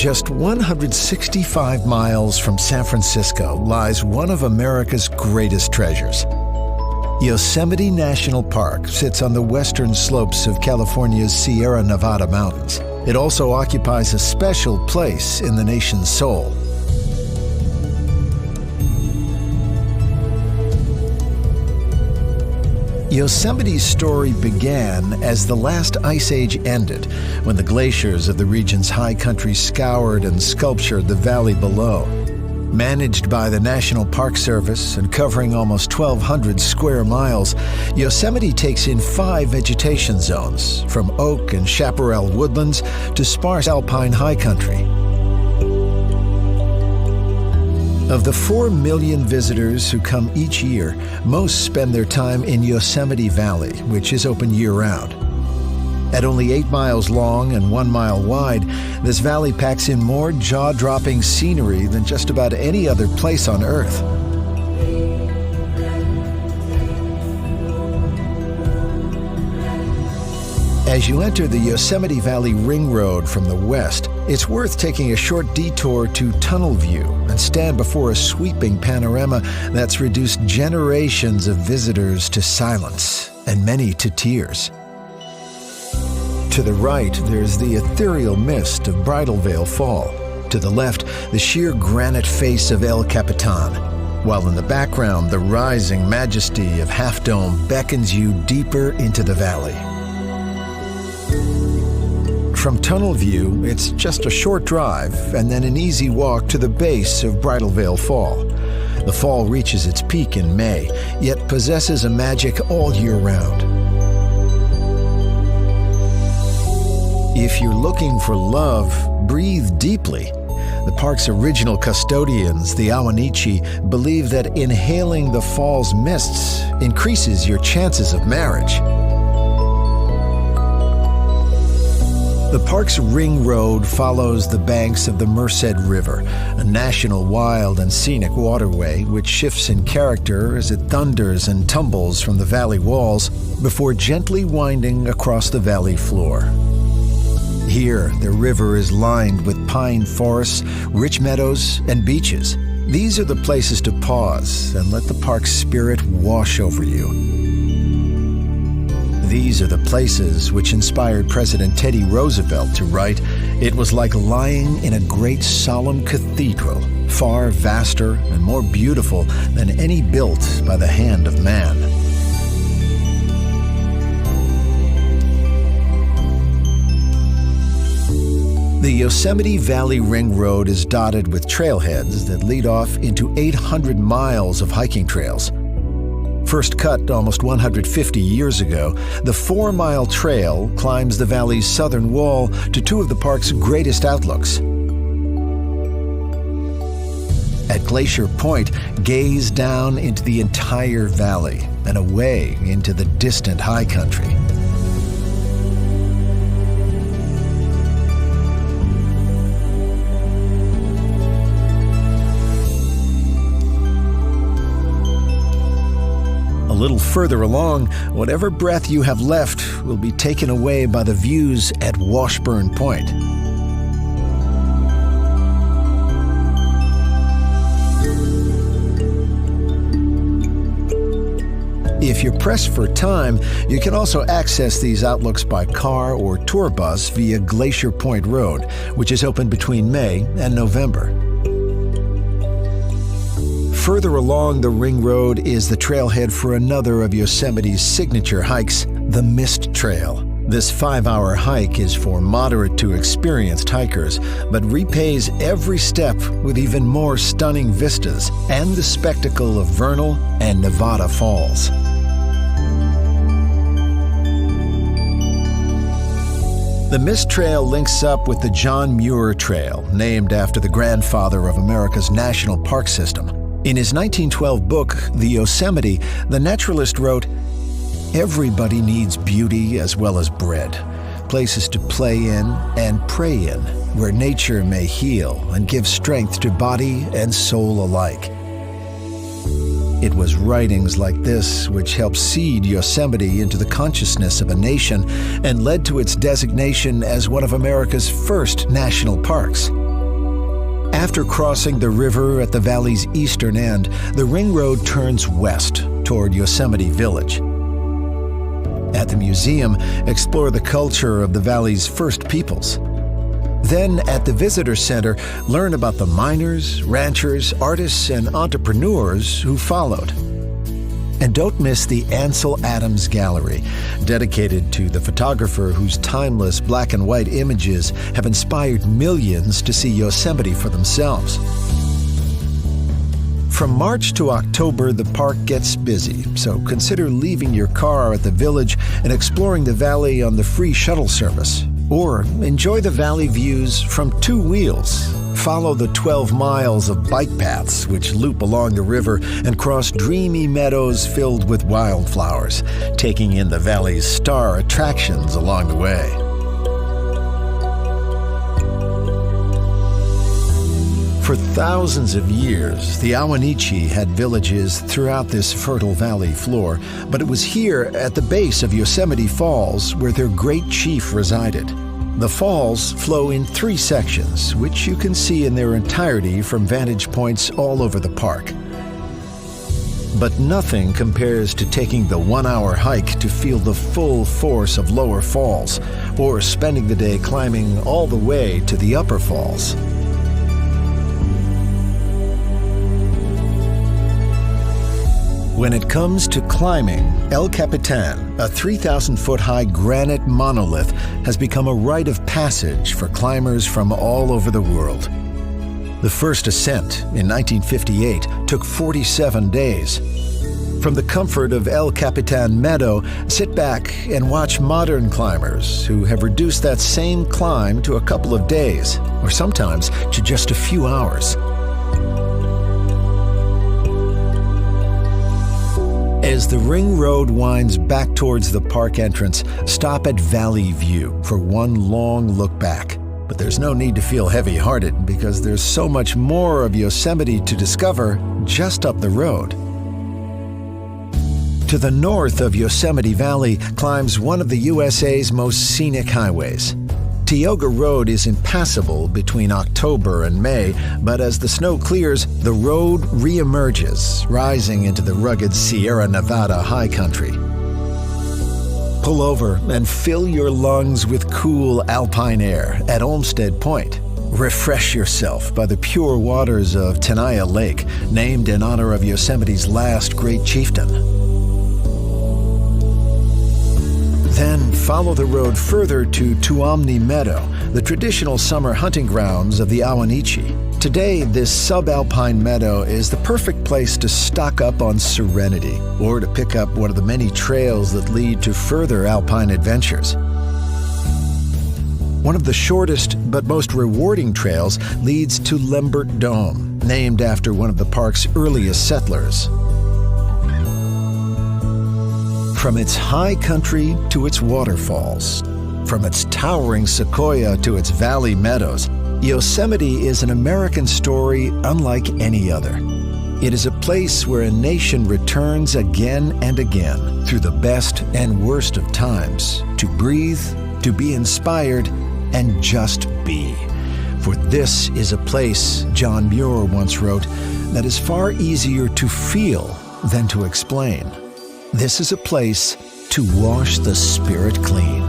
Just 165 miles from San Francisco lies one of America's greatest treasures. Yosemite National Park sits on the western slopes of California's Sierra Nevada mountains. It also occupies a special place in the nation's soul. Yosemite's story began as the last ice age ended, when the glaciers of the region's high country scoured and sculptured the valley below. Managed by the National Park Service and covering almost 1,200 square miles, Yosemite takes in 5 vegetation zones, from oak and chaparral woodlands to sparse alpine high country. Of the 4 million visitors who come each year, most spend their time in Yosemite Valley, which is open year-round. At only 8 miles long and 1 mile wide, this valley packs in more jaw-dropping scenery than just about any other place on Earth. As you enter the Yosemite Valley Ring Road from the west, it's worth taking a short detour to Tunnel View and stand before a sweeping panorama that's reduced generations of visitors to silence and many to tears. To the right, there's the ethereal mist of Bridal Veil Fall. To the left, the sheer granite face of El Capitan, while in the background, the rising majesty of Half Dome beckons you deeper into the valley. From Tunnel View, it's just a short drive and then an easy walk to the base of Bridal Veil Fall. The fall reaches its peak in May, yet possesses a magic all year round. If you're looking for love, breathe deeply. The park's original custodians, the Awanichi, believe that inhaling the fall's mists increases your chances of marriage. The park's ring road follows the banks of the Merced River, a national wild and scenic waterway which shifts in character as it thunders and tumbles from the valley walls before gently winding across the valley floor. Here, the river is lined with pine forests, rich meadows, and beaches. These are the places to pause and let the park's spirit wash over you. These are the places which inspired President Teddy Roosevelt to write, "It was like lying in a great solemn cathedral, far vaster and more beautiful than any built by the hand of man." The Yosemite Valley Ring Road is dotted with trailheads that lead off into 800 miles of hiking trails. First cut almost 150 years ago, the 4-mile trail climbs the valley's southern wall to 2 of the park's greatest outlooks. At Glacier Point, gaze down into the entire valley and away into the distant high country. A little further along, whatever breath you have left will be taken away by the views at Washburn Point. If you're pressed for time, you can also access these outlooks by car or tour bus via Glacier Point Road, which is open between May and November. Further along the Ring Road is the trailhead for another of Yosemite's signature hikes, the Mist Trail. This 5-hour hike is for moderate to experienced hikers, but repays every step with even more stunning vistas and the spectacle of Vernal and Nevada Falls. The Mist Trail links up with the John Muir Trail, named after the grandfather of America's national park system. In his 1912 book, The Yosemite, the naturalist wrote, "Everybody needs beauty as well as bread, places to play in and pray in, where nature may heal and give strength to body and soul alike." It was writings like this which helped seed Yosemite into the consciousness of a nation and led to its designation as one of America's first national parks. After crossing the river at the valley's eastern end, the ring road turns west toward Yosemite Village. At the museum, explore the culture of the valley's first peoples. Then, at the visitor center, learn about the miners, ranchers, artists, and entrepreneurs who followed. And don't miss the Ansel Adams Gallery, dedicated to the photographer whose timeless black and white images have inspired millions to see Yosemite for themselves. From March to October, the park gets busy, so consider leaving your car at the village and exploring the valley on the free shuttle service. Or enjoy the valley views from two wheels. Follow the 12 miles of bike paths which loop along the river and cross dreamy meadows filled with wildflowers, taking in the valley's star attractions along the way. For thousands of years, the Awanichi had villages throughout this fertile valley floor, but it was here at the base of Yosemite Falls where their great chief resided. The falls flow in 3 sections, which you can see in their entirety from vantage points all over the park. But nothing compares to taking the 1-hour hike to feel the full force of lower falls, or spending the day climbing all the way to the upper falls. When it comes to climbing, El Capitan, a 3,000-foot-high granite monolith, has become a rite of passage for climbers from all over the world. The first ascent, in 1958, took 47 days. From the comfort of El Capitan Meadow, sit back and watch modern climbers who have reduced that same climb to a couple of days, or sometimes to just a few hours. As the ring road winds back towards the park entrance, stop at Valley View for one long look back. But there's no need to feel heavy-hearted because there's so much more of Yosemite to discover just up the road. To the north of Yosemite Valley climbs one of the USA's most scenic highways. Tioga Road is impassable between October and May, but as the snow clears, the road reemerges, rising into the rugged Sierra Nevada high country. Pull over and fill your lungs with cool alpine air at Olmsted Point. Refresh yourself by the pure waters of Tenaya Lake, named in honor of Yosemite's last great chieftain. Then follow the road further to Tuamni Meadow, the traditional summer hunting grounds of the Awanichi. Today, this subalpine meadow is the perfect place to stock up on serenity or to pick up one of the many trails that lead to further alpine adventures. One of the shortest but most rewarding trails leads to Lembert Dome, named after one of the park's earliest settlers. From its high country to its waterfalls, from its towering sequoia to its valley meadows, Yosemite is an American story unlike any other. It is a place where a nation returns again and again through the best and worst of times to breathe, to be inspired, and just be. For this is a place, John Muir once wrote, that is far easier to feel than to explain. This is a place to wash the spirit clean.